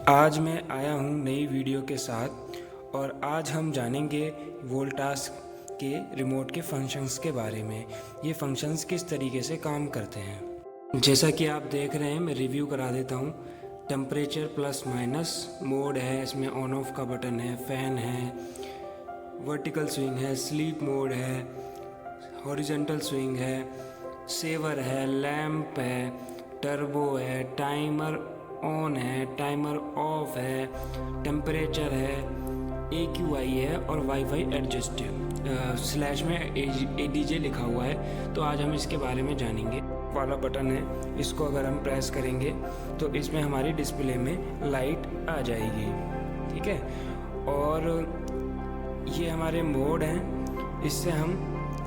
आज मैं आया हूँ नई वीडियो के साथ और आज हम जानेंगे वोल्टास के रिमोट के फंक्शंस के बारे में। ये फंक्शंस किस तरीके से काम करते हैं। जैसा कि आप देख रहे हैं, मैं रिव्यू करा देता हूँ। टेम्परेचर प्लस माइनस मोड है, इसमें ऑन ऑफ का बटन है, फ़ैन है, वर्टिकल स्विंग है, स्लीप मोड है, हॉरिजॉन्टल स्विंग है, सेवर है, लैंप है, टर्बो है, टाइमर ऑन है, टाइमर ऑफ है, टेम्परेचर है, AQI है और वाईफाई एडजस्ट है। स्लैश में ADJ लिखा हुआ है। तो आज हम इसके बारे में जानेंगे। वाला बटन है, इसको अगर हम प्रेस करेंगे तो इसमें हमारी डिस्प्ले में लाइट आ जाएगी, ठीक है। और ये हमारे मोड हैं, इससे हम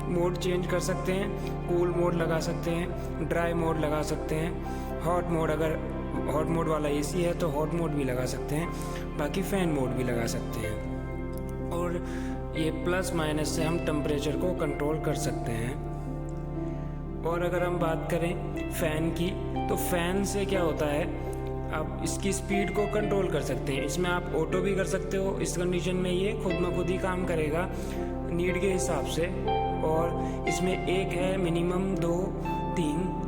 मोड चेंज कर सकते हैं। कूल मोड लगा सकते हैं, ड्राई मोड लगा सकते हैं, हॉट मोड, अगर हॉट मोड वाला AC है तो हॉट मोड भी लगा सकते हैं, बाकी फ़ैन मोड भी लगा सकते हैं। और ये प्लस माइनस से हम टेम्परेचर को कंट्रोल कर सकते हैं। और अगर हम बात करें फ़ैन की, तो फ़ैन से क्या होता है, आप इसकी स्पीड को कंट्रोल कर सकते हैं। इसमें आप ऑटो भी कर सकते हो। इस कंडीशन में ये खुद ब खुद ही काम करेगा नीड के हिसाब से। और इसमें एक है मिनिमम, दो, तीन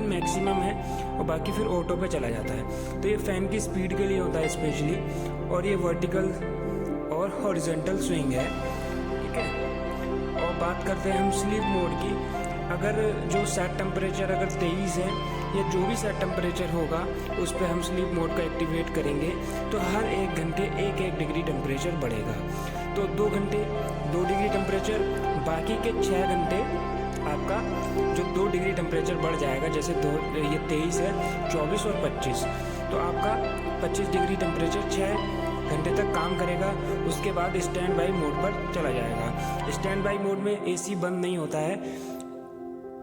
मैक्सिमम है और बाकी फिर ऑटो पे चला जाता है। तो ये फ़ैन की स्पीड के लिए होता है स्पेशली। और ये वर्टिकल और हॉरिजॉन्टल स्विंग है, ठीक है। और बात करते हैं हम स्लीप मोड की। अगर जो सेट टेम्परेचर अगर 23 है या जो भी सेट टेम्परेचर होगा उस पर हम स्लीप मोड का एक्टिवेट करेंगे तो हर 1 घंटे 1 डिग्री टेम्परेचर बढ़ेगा। तो 2 घंटे 2 डिग्री टेम्परेचर, बाकी के 6 घंटे आपका जो 2 डिग्री टेम्परेचर बढ़ जाएगा। जैसे ये 23 है, 24 और 25, तो आपका 25 डिग्री टेम्परेचर 6 घंटे तक काम करेगा। उसके बाद स्टैंड बाई मोड पर चला जाएगा। स्टैंड बाई मोड में AC बंद नहीं होता है।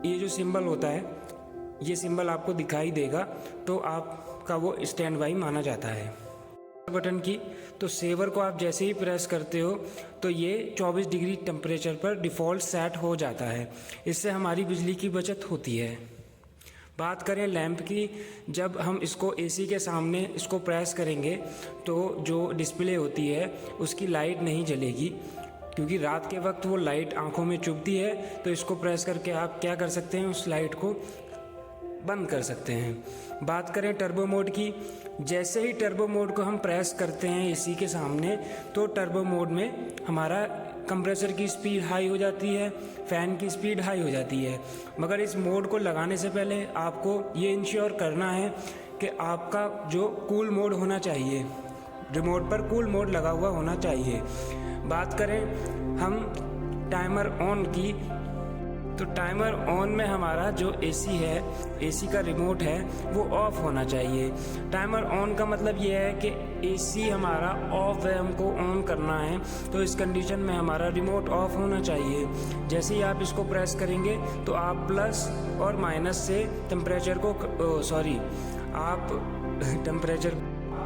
ये जो सिंबल होता है, ये सिंबल आपको दिखाई देगा तो आपका वो स्टैंड बाई माना जाता है। बटन की, तो सेवर को आप जैसे ही प्रेस करते हो तो ये 24 डिग्री टेम्परेचर पर डिफ़ॉल्ट सेट हो जाता है। इससे हमारी बिजली की बचत होती है। बात करें लैंप की, जब हम इसको AC के सामने इसको प्रेस करेंगे तो जो डिस्प्ले होती है उसकी लाइट नहीं जलेगी, क्योंकि रात के वक्त वो लाइट आंखों में चुभती है। तो इसको प्रेस करके आप क्या कर सकते हैं, उस लाइट को बंद कर सकते हैं। बात करें टर्बो मोड की, जैसे ही टर्बो मोड को हम प्रेस करते हैं AC के सामने तो टर्बो मोड में हमारा कंप्रेसर की स्पीड हाई हो जाती है, फ़ैन की स्पीड हाई हो जाती है। मगर इस मोड को लगाने से पहले आपको ये इंश्योर करना है कि आपका जो कूल मोड होना चाहिए, रिमोट पर कूल मोड लगा हुआ होना चाहिए। बात करें हम टाइमर ऑन की, तो टाइमर ऑन में हमारा जो AC है, AC का रिमोट है, वो ऑफ होना चाहिए। टाइमर ऑन का मतलब ये है कि AC हमारा ऑफ है, हमको ऑन करना है, तो इस कंडीशन में हमारा रिमोट ऑफ होना चाहिए। जैसे ही आप इसको प्रेस करेंगे तो आप प्लस और माइनस से टेम्परेचर को आप टेम्परेचर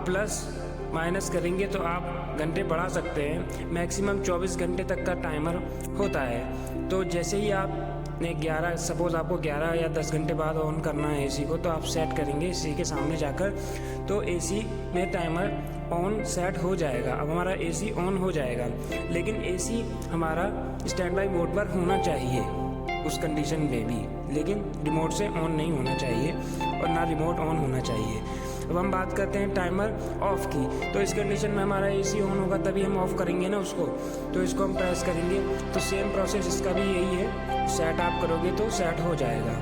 प्लस माइनस करेंगे तो आप घंटे बढ़ा सकते हैं। मैक्सिमम 24 घंटे तक का टाइमर होता है। तो जैसे ही आपने 11, सपोज़ आपको 11 या 10 घंटे बाद ऑन करना है AC को, तो आप सेट करेंगे AC के सामने जाकर, तो AC में टाइमर ऑन सेट हो जाएगा। अब हमारा AC ऑन हो जाएगा, लेकिन AC हमारा स्टैंड बाई मोड पर होना चाहिए उस कंडीशन में भी, लेकिन रिमोट से ऑन नहीं होना चाहिए और ना रिमोट ऑन होना चाहिए। अब हम बात करते हैं टाइमर ऑफ की, तो इस कंडीशन में हमारा AC ऑन होगा तभी हम ऑफ करेंगे ना उसको। तो इसको हम प्रेस करेंगे तो सेम प्रोसेस इसका भी यही है, सेट आप करोगे तो सेट हो जाएगा।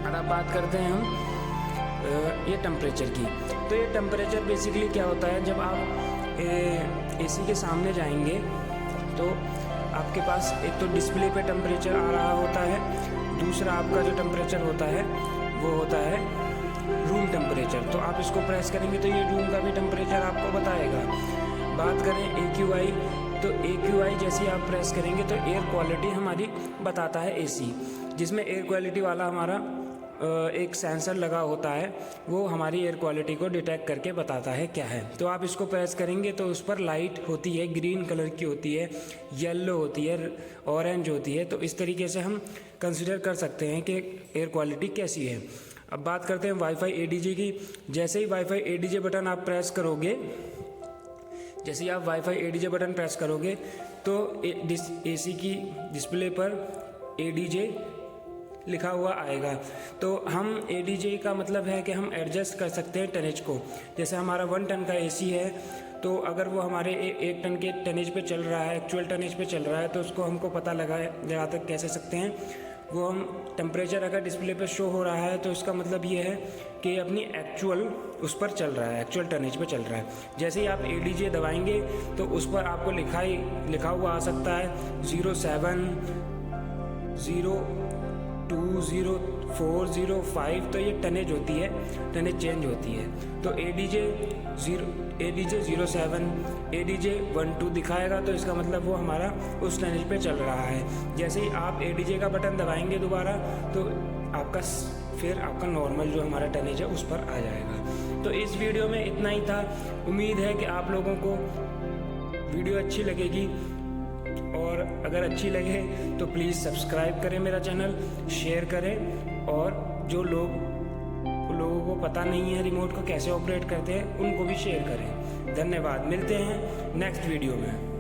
और अब बात करते हैं हम ये टेम्परेचर की। तो ये टेम्परेचर बेसिकली क्या होता है, जब आप AC के सामने जाएंगे तो आपके पास एक तो डिस्प्ले पे टेम्परेचर आ रहा होता है, दूसरा आपका जो टेम्परेचर होता है वो होता है रूम टेम्परेचर। तो आप इसको प्रेस करेंगे तो ये रूम का भी टेम्परेचर आपको बताएगा। बात करें AQI, तो AQI जैसे आप प्रेस करेंगे तो एयर क्वालिटी हमारी बताता है AC, जिसमें एयर क्वालिटी वाला हमारा एक सेंसर लगा होता है, वो हमारी एयर क्वालिटी को डिटेक्ट करके बताता है क्या है। तो आप इसको प्रेस करेंगे तो उस पर लाइट होती है, ग्रीन कलर की होती है, येलो होती है, ऑरेंज होती है। तो इस तरीके से हम कंसिडर कर सकते हैं कि एयर क्वालिटी कैसी है। अब बात करते हैं वाईफाई ADJ की। जैसे ही वाईफाई ADJ बटन आप प्रेस करोगे, जैसे ही आप वाईफाई ADJ बटन प्रेस करोगे तो AC की डिस्प्ले पर ADJ लिखा हुआ आएगा। तो हम ADJ का मतलब है कि हम एडजस्ट कर सकते हैं टनेज को। जैसे हमारा 1 टन का AC है, तो अगर वो हमारे 1 टन के टनेज पे चल रहा है, एक्चुअल टनेज पे चल रहा है, तो उसको हमको पता लगा तक कैसे सकते हैं। वो हम टेम्परेचर अगर डिस्प्ले पे शो हो रहा है तो इसका मतलब ये है कि अपनी एक्चुअल उस पर चल रहा है, एक्चुअल टनेज पे चल रहा है। जैसे ही आप ADJ दबाएंगे तो उस पर आपको लिखा हुआ आ सकता है 07 02 0405। तो ये टनेज होती है, टनेज चेंज होती है। तो ADJ 07 ADJ 12 दिखाएगा, तो इसका मतलब वो हमारा उस टनेज पे चल रहा है। जैसे ही आप ADJ का बटन दबाएंगे दोबारा तो आपका नॉर्मल जो हमारा टनेज है उस पर आ जाएगा। तो इस वीडियो में इतना ही था। उम्मीद है कि आप लोगों को वीडियो अच्छी लगेगी, और अगर अच्छी लगे तो प्लीज़ सब्सक्राइब करें मेरा चैनल, शेयर करें, और जो लोगों को पता नहीं है रिमोट को कैसे ऑपरेट करते हैं उनको भी शेयर करें। धन्यवाद। मिलते हैं नेक्स्ट वीडियो में।